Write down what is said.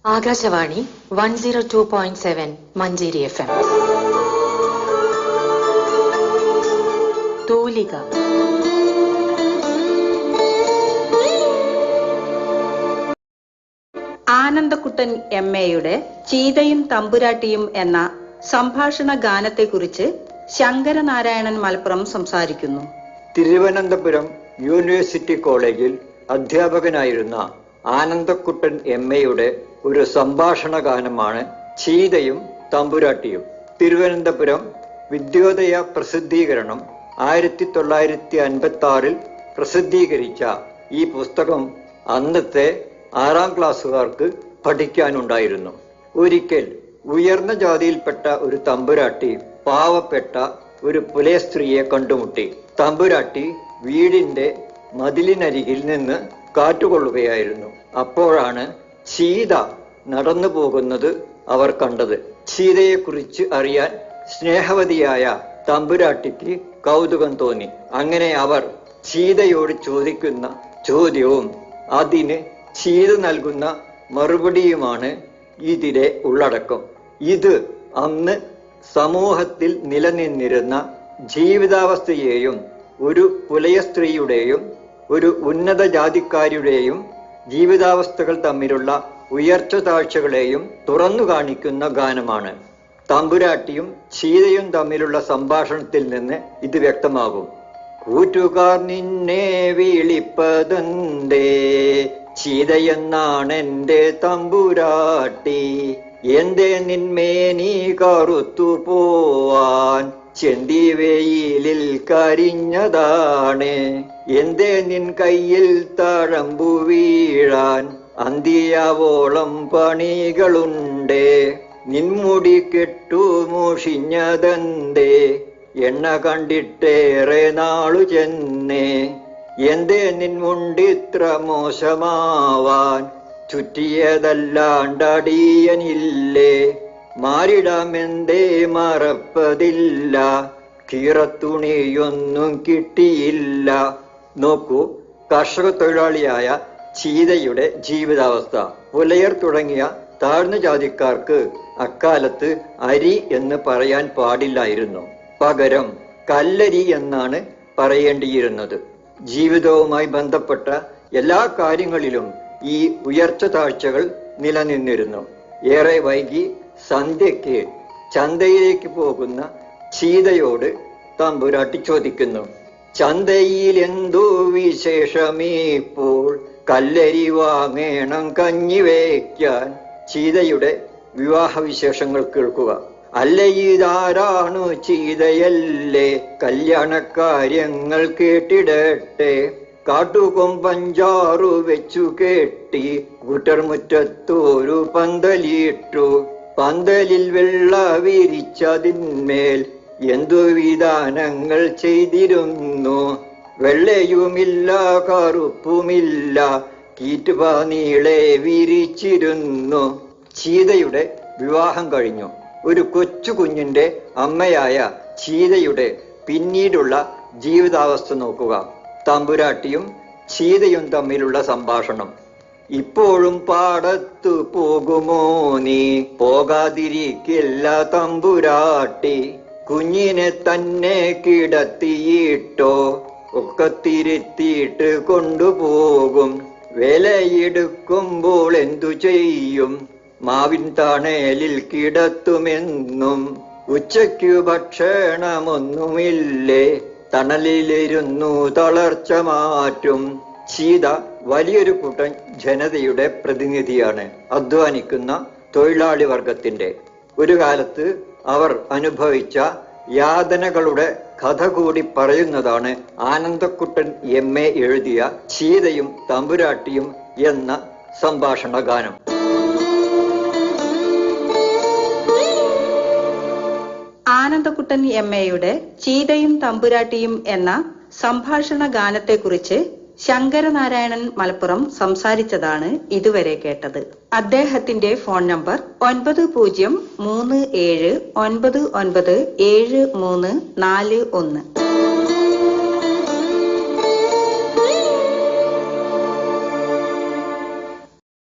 Akashvani 102.7 Manjeri FM. തൂലിക. ആനന്ദക്കുട്ടൻ MAയുടെ ചീതയും തമ്പുരാട്ടിയും എന്ന സംഭാഷണ ഗാനത്തെക്കുറിച്ച് ശങ്കരനാരായണൻ മലപ്പുറം സംസാരിക്കുന്നു. തിരുവനന്തപുരം യൂണിവേഴ്സിറ്റി കോളേജിൽ അധ്യാപകനായിരുന്ന ആനന്ദക്കുട്ടൻ MAയുടെ ഒരു സംഭാഷണ ഗാനമാണ് ചീതയും തമ്പുരാട്ടിയും. തിരുവനന്തപുരം വിദ്യോദയ പ്രസിദ്ധീകരണം 1956 പ്രസിദ്ധീകരിച്ച ഈ പുസ്തകം അന്നത്തെ 6ാം ക്ലാസ്സുകാർക്ക് പഠിക്കാനുണ്ടായിരുന്നു. ഒരിക്കൽ ഉയർന്ന ജാതിയിൽപ്പെട്ട ഒരു തമ്പുരാട്ടി പാവപ്പെട്ട ഒരു പുലയ സ്ത്രീയെ കണ്ടുമുട്ടി. തമ്പുരാട്ടി വീടിന്റെ മതിലിനരികിൽ നിന്ന് കാറ്റുകൊള്ളുകയായിരുന്നു. അപ്പോഴാണ് ചീത നടന്നു പോകുന്നത് അവർ കണ്ടത്. ചീതയെക്കുറിച്ച് അറിയാൻ സ്നേഹവതിയായ തമ്പുരാട്ടിക്ക് കൗതുകം തോന്നി. അങ്ങനെ അവർ ചീതയോട് ചോദിക്കുന്ന ചോദ്യവും അതിന് ചീത നൽകുന്ന മറുപടിയുമാണ് ഇതിലെ ഉള്ളടക്കം. ഇത് അന്ന് സമൂഹത്തിൽ നിലനിന്നിരുന്ന ജീവിതാവസ്ഥയെയും ഒരു പുലയ സ്ത്രീയുടെയും ഒരു ഉന്നത ജാതിക്കാരുടെയും ജീവിതാവസ്ഥകൾ തമ്മിലുള്ള ഉയർച്ച താഴ്ചകളെയും തുറന്നു കാണിക്കുന്ന ഗാനമാണ്. തമ്പുരാട്ടിയും ചീതയും തമ്മിലുള്ള സംഭാഷണത്തിൽ നിന്ന് ഇത് വ്യക്തമാകും. കൂറ്റുകാർ നിന്നെ വിളിപ്പതെന്തേ, ചീതയെന്നാണെന്റെ തമ്പുരാട്ടി, എന്തേ നിന്മേനി കറുത്തു പോവാൻ, ചെന്തി വെയിലിൽ കരിഞ്ഞതാണ്, എന്തേ നിൻ കയ്യിൽ തഴമ്പു വീഴാൻ, അന്തിയാവോളം പണികളുണ്ടേ, നിൻമുടി കെട്ടു മുഷിഞ്ഞതെന്തേ, എണ്ണ കണ്ടിട്ടേറെ നാളു ചെന്നേ, എന്തേ നിൻമുണ്ടിത്ര മോശമാവാൻ, ചുറ്റിയതല്ലാണ്ടടിയനില്ലേ, മാറിടാമെന്തേ മറപ്പതില്ല, കീറത്തുണിയൊന്നും കിട്ടിയില്ല. നോക്കൂ, കർഷക തൊഴിലാളിയായ ചീതയുടെ ജീവിതാവസ്ഥ. പുലയർ തുടങ്ങിയ താഴ്ന്ന ജാതിക്കാർക്ക് അക്കാലത്ത് അരി എന്ന് പറയാൻ പാടില്ലായിരുന്നു. പകരം കല്ലരി എന്നാണ് പറയേണ്ടിയിരുന്നത്. ജീവിതവുമായി ബന്ധപ്പെട്ട എല്ലാ കാര്യങ്ങളിലും ഈ ഉയർച്ച താഴ്ചകൾ നിലനിന്നിരുന്നു. ഏറെ വൈകി സന്ധ്യയ്ക്ക് ചന്തയിലേക്ക് പോകുന്ന ചീതയോട് തമ്പുരാട്ടി ചോദിക്കുന്നു, ചന്തയിൽ എന്തോ വിശേഷമീപ്പോൾ, കല്ലരി വാങ്ങണം കഞ്ഞി വയ്ക്കാൻ. ചീതയുടെ വിവാഹ വിശേഷങ്ങൾ കേൾക്കുക. അല്ല, ഇതാരാണു ചീതയല്ലേ, കല്യാണക്കാര്യങ്ങൾ കേട്ടിടട്ടെ, കാട്ടുകൊമ്പഞ്ചാറു വെച്ചു കെട്ടി, കൂട്ടർമുറ്റത്തോരു പന്തലിട്ടു, പന്തലിൽ വെള്ള വിരിച്ചതിന്മേൽ എന്തു വിധാനങ്ങൾ ചെയ്തിരുന്നു, വെള്ളയുമില്ല കറുപ്പുമില്ല, കീറ്റുപാനീളെ വിരിച്ചിരുന്നു. ചീതയുടെ വിവാഹം കഴിഞ്ഞു. ഒരു കൊച്ചു കുഞ്ഞിന്റെ അമ്മയായ ചീതയുടെ പിന്നീടുള്ള ജീവിതാവസ്ഥ നോക്കുക. തമ്പുരാട്ടിയും ചീതയും തമ്മിലുള്ള സംഭാഷണം. ഇപ്പോഴും പാടത്തു പോകുമോ നീ, പോകാതിരിക്കില്ല തമ്പുരാട്ടി, കുഞ്ഞിനെ തന്നെ കിടത്തിയിട്ടോ, ഒക്കത്തിരുത്തിയിട്ട് കൊണ്ടുപോകും, വേലയെടുക്കുമ്പോൾ എന്തു ചെയ്യും, മാവിൻ തണലിൽ കിടത്തുമെന്നും, ഉച്ചയ്ക്കു ഭക്ഷണമൊന്നുമില്ലേ, തണലിലിരുന്നു തളർച്ച മാറ്റും. ചീത വലിയൊരു കൂട്ടം ജനതയുടെ പ്രതിനിധിയാണ്, അധ്വാനിക്കുന്ന തൊഴിലാളി വർഗത്തിന്റെ. ഒരു കാലത്ത് അവർ അനുഭവിച്ച യാതനകളുടെ കഥ കൂടി പറയുന്നതാണ് ആനന്ദക്കുട്ടൻ MA എഴുതിയ ചീതയും തമ്പുരാട്ടിയും എന്ന സംഭാഷണ ഗാനം. ആനന്ദക്കുട്ടൻ MAയുടെ ചീതയും തമ്പുരാട്ടിയും എന്ന സംഭാഷണ ഗാനത്തെക്കുറിച്ച് ശങ്കരനാരായണൻ മലപ്പുറം സംസാരിച്ചതാണ് ഇതുവരെ കേട്ടത്. അദ്ദേഹത്തിന്റെ ഫോൺ നമ്പർ 9037997341.